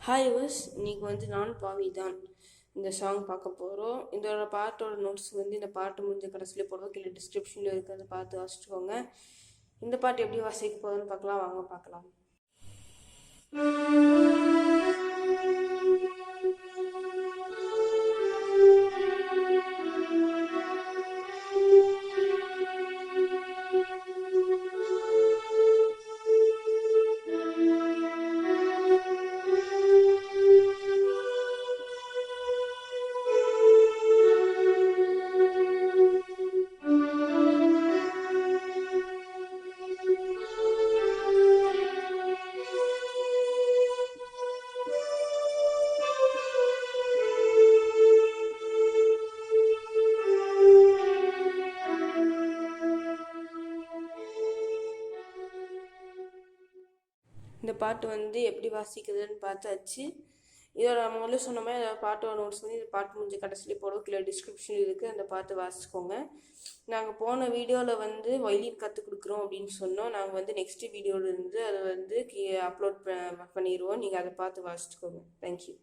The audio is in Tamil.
ஹாய் யூவர்ஸ், இன்னைக்கு நான் பாவி தான் இந்த சாங் பார்க்க போகிறோம். இதோட பாட்டோட நோட்ஸ் இந்த பாட்டு முடிஞ்ச கடைசியில் போடுவோம். கீழே டிஸ்கிரிப்ஷனில் இருக்கிறத பார்த்து வாசிச்சுக்கோங்க. இந்த பாட்டு எப்படி வாசிக்க போகுதுன்னு பார்க்கலாம். வாங்க பார்க்கலாம். இந்த பாட்டு எப்படி வாசிக்கிறதுன்னு பார்த்தாச்சு. இதோட முதல்ல சொன்ன மாதிரி அதோட பாட்டோட நோட்ஸ் இந்த பாட்டு முடிஞ்ச கடைசியில் போடுவோம். கீழே டிஸ்கிரிப்ஷனில் இருக்குது, அந்த பாட்டு வாசிச்சுக்கோங்க. நாங்கள் போன வீடியோவில் வயலின் கற்றுக் கொடுக்குறோம் அப்படின்னு சொன்னோம். நாங்கள் நெக்ஸ்ட் வீடியோவிலேருந்து அதை அப்லோட் பண்ணிடுவோம். நீங்கள் அதை பார்த்து வாசிச்சுக்கோங்க. தேங்க்யூ.